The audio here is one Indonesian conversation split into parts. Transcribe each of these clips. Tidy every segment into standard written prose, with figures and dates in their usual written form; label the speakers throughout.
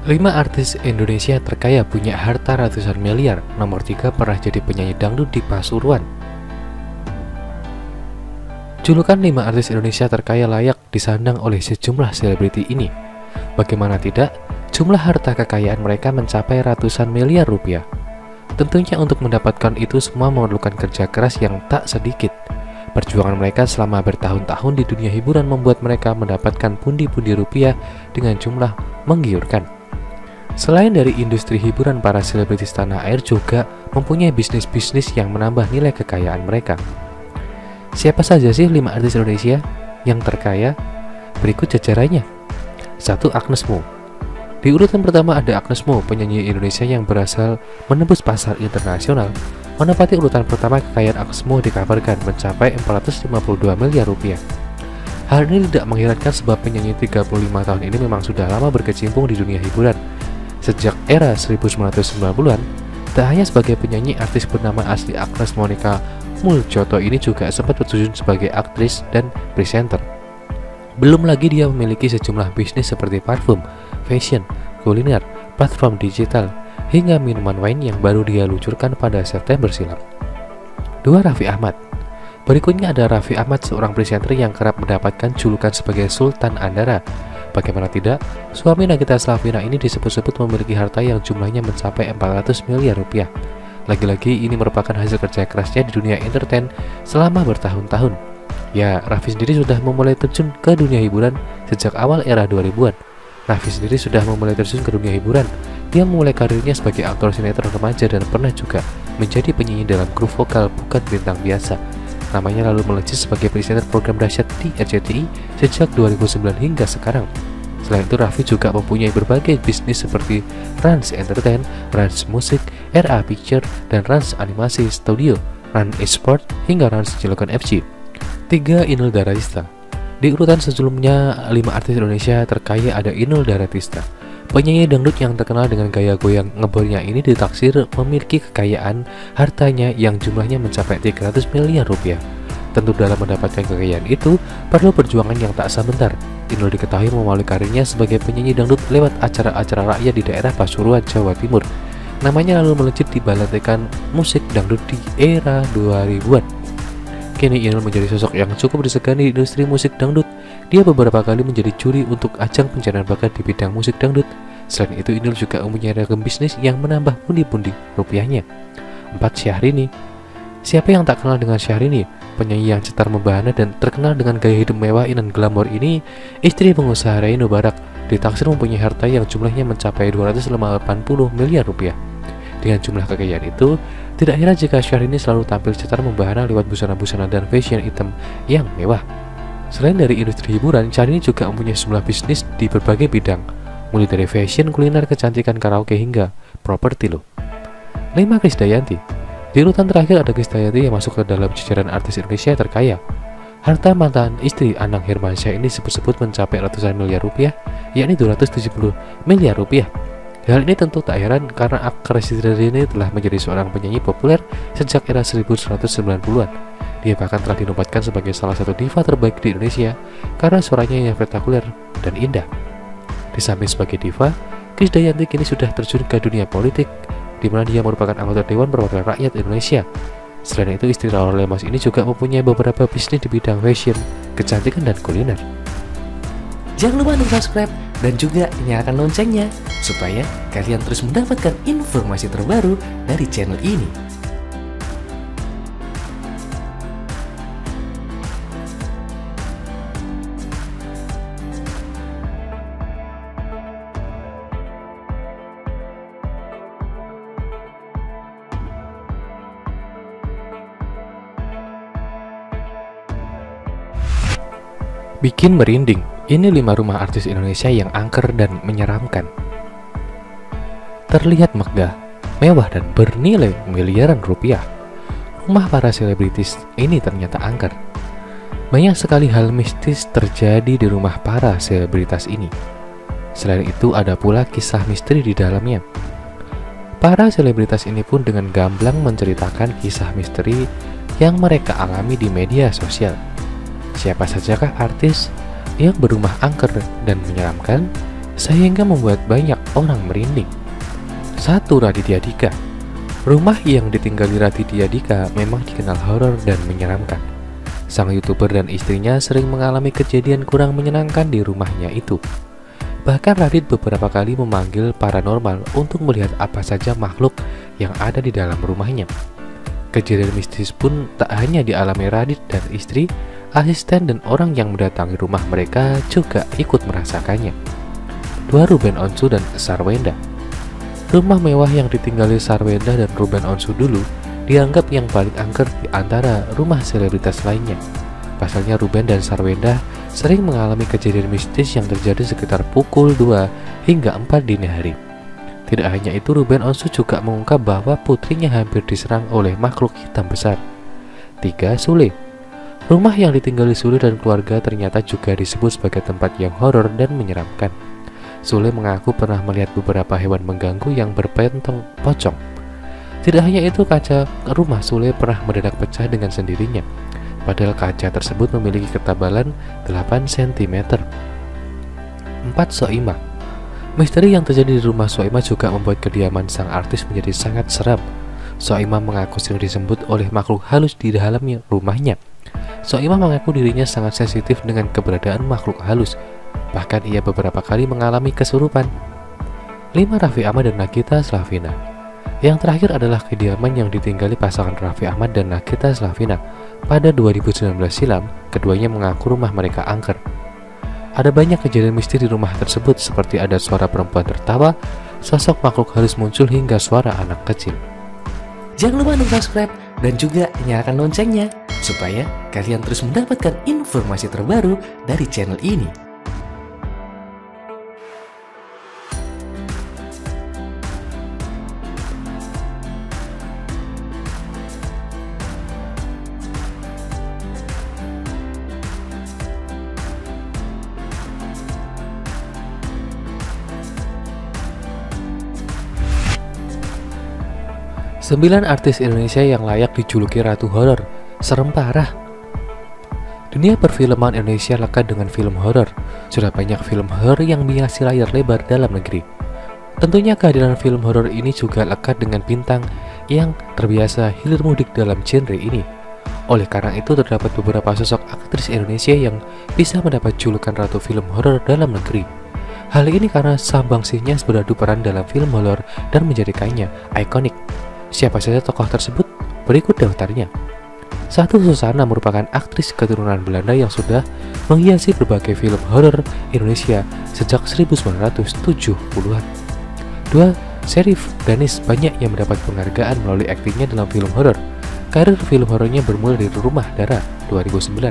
Speaker 1: 5 artis Indonesia terkaya punya harta ratusan miliar. Nomor 3 pernah jadi penyanyi dangdut di Pasuruan. Julukan 5 artis Indonesia terkaya layak disandang oleh sejumlah selebriti ini. Bagaimana tidak, jumlah harta kekayaan mereka mencapai ratusan miliar rupiah. Tentunya untuk mendapatkan itu semua memerlukan kerja keras yang tak sedikit. Perjuangan mereka selama bertahun-tahun di dunia hiburan membuat mereka mendapatkan pundi-pundi rupiah dengan jumlah menggiurkan. Selain dari industri hiburan, para selebritis tanah air juga mempunyai bisnis-bisnis yang menambah nilai kekayaan mereka. Siapa saja sih 5 artis Indonesia yang terkaya? Berikut jajarannya. 1. Agnes Mo. Di urutan pertama ada Agnes Mo, penyanyi Indonesia yang berasal menembus pasar internasional. Menempati urutan pertama, kekayaan Agnes Mo dikabarkan mencapai 452 miliar rupiah. Hal ini tidak mengherankan sebab penyanyi 35 tahun ini memang sudah lama berkecimpung di dunia hiburan. Sejak era 1990-an, tak hanya sebagai penyanyi, artis bernama asli Agnes Monica Muljoto ini juga sempat berterjun sebagai aktris dan presenter. Belum lagi dia memiliki sejumlah bisnis seperti parfum, fashion, kuliner, platform digital, hingga minuman wine yang baru dia luncurkan pada September silam. 2. Raffi Ahmad. Berikutnya ada Raffi Ahmad, seorang presenter yang kerap mendapatkan julukan sebagai Sultan Andara. Bagaimana tidak, suami Nagita Slavina ini disebut-sebut memiliki harta yang jumlahnya mencapai 400 miliar rupiah. Lagi-lagi ini merupakan hasil kerja kerasnya di dunia entertain selama bertahun-tahun. Ya, Raffi sendiri sudah memulai terjun ke dunia hiburan sejak awal era 2000-an. Raffi sendiri sudah memulai terjun ke dunia hiburan. Dia memulai karirnya sebagai aktor sinetron remaja dan pernah juga menjadi penyanyi dalam grup vokal bukan bintang biasa. Namanya lalu melejit sebagai presenter program dahsyat di RCTI sejak 2009 hingga sekarang. Selain itu, Raffi juga mempunyai berbagai bisnis seperti Rans Entertain, Rans Musik, RA Picture, dan Rans Animasi Studio, Rans Esport, hingga Rans Cilegon FC. 3. Inul Daratista. Di urutan sebelumnya, 5 artis Indonesia terkaya ada Inul Daratista. Penyanyi dangdut yang terkenal dengan gaya goyang ngebornya ini ditaksir memiliki kekayaan hartanya yang jumlahnya mencapai 300 miliar rupiah. Tentu dalam mendapatkan kekayaan itu perlu perjuangan yang tak sebentar. Inul diketahui memulai karirnya sebagai penyanyi dangdut lewat acara-acara rakyat di daerah Pasuruan, Jawa Timur. Namanya lalu melejit di balantekan musik dangdut di era 2000-an. Kini Inul menjadi sosok yang cukup disegani di industri musik dangdut. Dia beberapa kali menjadi juri untuk ajang pencarian bakat di bidang musik dangdut. Selain itu, Inul juga mempunyai ragam bisnis yang menambah pundi-pundi rupiahnya. 4. Syahrini. Siapa yang tak kenal dengan Syahrini? Penyanyi yang cetar membahana dan terkenal dengan gaya hidup mewah dan glamor ini, istri pengusaha Reino Barak, ditaksir mempunyai harta yang jumlahnya mencapai 280 miliar rupiah. Dengan jumlah kekayaan itu, tidak heran jika Syahrini selalu tampil cetar membahana lewat busana-busana dan fashion item yang mewah. Selain dari industri hiburan, Syahrini juga mempunyai sejumlah bisnis di berbagai bidang, mulai dari fashion, kuliner, kecantikan, karaoke, hingga properti loh. 5. Krisdayanti. Di urutan terakhir ada Krisdayanti yang masuk ke dalam jajaran artis Indonesia terkaya. Harta mantan istri Anang Hermansyah ini disebut-sebut mencapai ratusan miliar rupiah, yakni 270 miliar rupiah. Hal ini tentu tak heran karena Krisdayanti telah menjadi seorang penyanyi populer sejak era 1990-an. Dia bahkan telah dinobatkan sebagai salah satu diva terbaik di Indonesia karena suaranya yang spektakuler dan indah. Di samping sebagai diva, Krisdayanti kini sudah terjun ke dunia politik, di mana dia merupakan anggota Dewan Perwakilan Rakyat Indonesia. Selain itu, istri Raul Lemos ini juga mempunyai beberapa bisnis di bidang fashion, kecantikan, dan kuliner.
Speaker 2: Jangan lupa untuk subscribe dan juga nyalakan loncengnya supaya kalian terus mendapatkan informasi terbaru dari channel ini.
Speaker 1: Bikin merinding, ini 5 rumah artis Indonesia yang angker dan menyeramkan. Terlihat megah, mewah, dan bernilai miliaran rupiah. Rumah para selebritis ini ternyata angker. Banyak sekali hal mistis terjadi di rumah para selebritas ini. Selain itu, ada pula kisah misteri di dalamnya. Para selebritas ini pun dengan gamblang menceritakan kisah misteri yang mereka alami di media sosial. Siapa sajakah artis yang berumah angker dan menyeramkan? sehingga membuat banyak orang merinding. 1. Raditya Dika. Rumah yang ditinggali Raditya Dika memang dikenal horor dan menyeramkan. Sang YouTuber dan istrinya sering mengalami kejadian kurang menyenangkan di rumahnya itu. Bahkan Radit beberapa kali memanggil paranormal untuk melihat apa saja makhluk yang ada di dalam rumahnya. Kejadian mistis pun tak hanya dialami Radit dan istri, asisten dan orang yang mendatangi rumah mereka juga ikut merasakannya. 2. Ruben Onsu dan Sarwenda. Rumah mewah yang ditinggali Sarwenda dan Ruben Onsu dulu dianggap yang paling angker di antara rumah selebritas lainnya. Pasalnya Ruben dan Sarwenda sering mengalami kejadian mistis yang terjadi sekitar pukul 2 hingga 4 dini hari. Tidak hanya itu, Ruben Onsu juga mengungkap bahwa putrinya hampir diserang oleh makhluk hitam besar. 3. Sule. Rumah yang ditinggali Sule dan keluarga ternyata juga disebut sebagai tempat yang horor dan menyeramkan. Sule mengaku pernah melihat beberapa hewan mengganggu yang berpentong pocong. Tidak hanya itu, kaca rumah Sule pernah mendadak pecah dengan sendirinya, padahal kaca tersebut memiliki ketebalan 8 cm. 4. Soimah. Misteri yang terjadi di rumah Soimah juga membuat kediaman sang artis menjadi sangat seram. Soimah mengaku sering disebut oleh makhluk halus di dalam rumahnya. Soimah mengaku dirinya sangat sensitif dengan keberadaan makhluk halus. Bahkan ia beberapa kali mengalami kesurupan. 5. Raffi Ahmad dan Nagita Slavina. Yang terakhir adalah kediaman yang ditinggali pasangan Raffi Ahmad dan Nagita Slavina. Pada 2019 silam, keduanya mengaku rumah mereka angker. Ada banyak kejadian mistis di rumah tersebut, seperti ada suara perempuan tertawa, sosok makhluk halus muncul, hingga suara anak kecil.
Speaker 2: Jangan lupa untuk subscribe dan juga nyalakan loncengnya supaya kalian terus mendapatkan informasi terbaru dari channel ini.
Speaker 1: Sembilan artis Indonesia yang layak dijuluki Ratu Horor. Serem parah. Dunia perfilman Indonesia lekat dengan film horor. Sudah banyak film horor yang menghiasi layar lebar dalam negeri. Tentunya kehadiran film horor ini juga lekat dengan bintang yang terbiasa hilir mudik dalam genre ini. Oleh karena itu, terdapat beberapa sosok aktris Indonesia yang bisa mendapat julukan Ratu Film Horor dalam negeri. Hal ini karena sambangsihnya beradu peran dalam film horor dan menjadikannya ikonik. Siapa saja tokoh tersebut? Berikut daftarnya. 1. Susana merupakan aktris keturunan Belanda yang sudah menghiasi berbagai film horor Indonesia sejak 1970-an. 2. Sherif Danis banyak yang mendapat penghargaan melalui aktingnya dalam film horor. Karir film horornya bermula dari Rumah Dara 2009.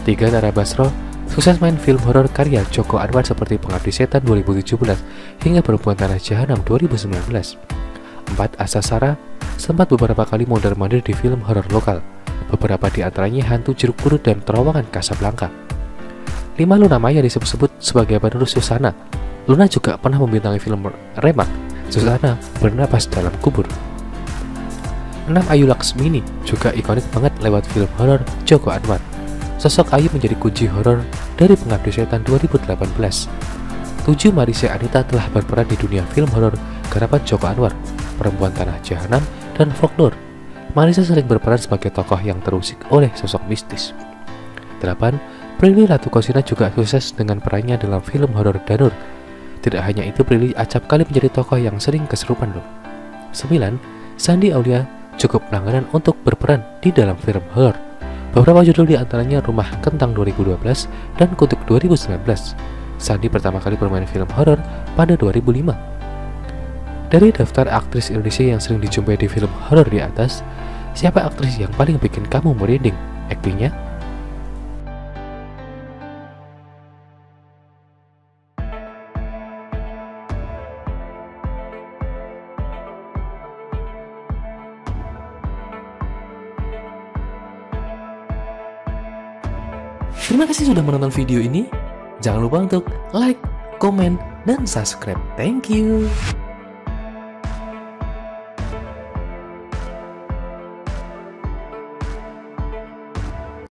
Speaker 1: 3. Tara Basro sukses main film horor karya Joko Anwar seperti Pengabdi Setan 2017 hingga Perempuan Tanah Jahanam 2019. 4. Asa Sarah sempat beberapa kali mondar-mandir di film horor lokal, beberapa di antaranya Hantu Jeruk Purut dan Terowongan Casablanca. 5. Luna Maya disebut-sebut sebagai penerus Susana. Luna juga pernah membintangi film Remak, Susana Bernapas Dalam Kubur. 6. Ayu Laksmini juga ikonik banget lewat film horor Joko Anwar. Sosok Ayu menjadi kunci horor dari Pengabdi Setan 2018. 7. Marisa Anita telah berperan di dunia film horor garapan Joko Anwar, Perempuan Tanah Jahanam, dan Folklore. Marisa sering berperan sebagai tokoh yang terusik oleh sosok mistis. 8. Prilly Latuconsina juga sukses dengan perannya dalam film horor Danur. Tidak hanya itu, Prilly acap kali menjadi tokoh yang sering kesurupan loh. 9. Shandy Aulia cukup langganan untuk berperan di dalam film horor. Beberapa judul di antaranya Rumah Kentang 2012 dan Kutuk 2019. Shandy pertama kali bermain film horor pada 2005. Dari daftar aktris Indonesia yang sering dijumpai di film horor di atas, siapa aktris yang paling bikin kamu merinding aktingnya?
Speaker 2: Terima kasih sudah menonton video ini. Jangan lupa untuk like, komen, dan subscribe. Thank you.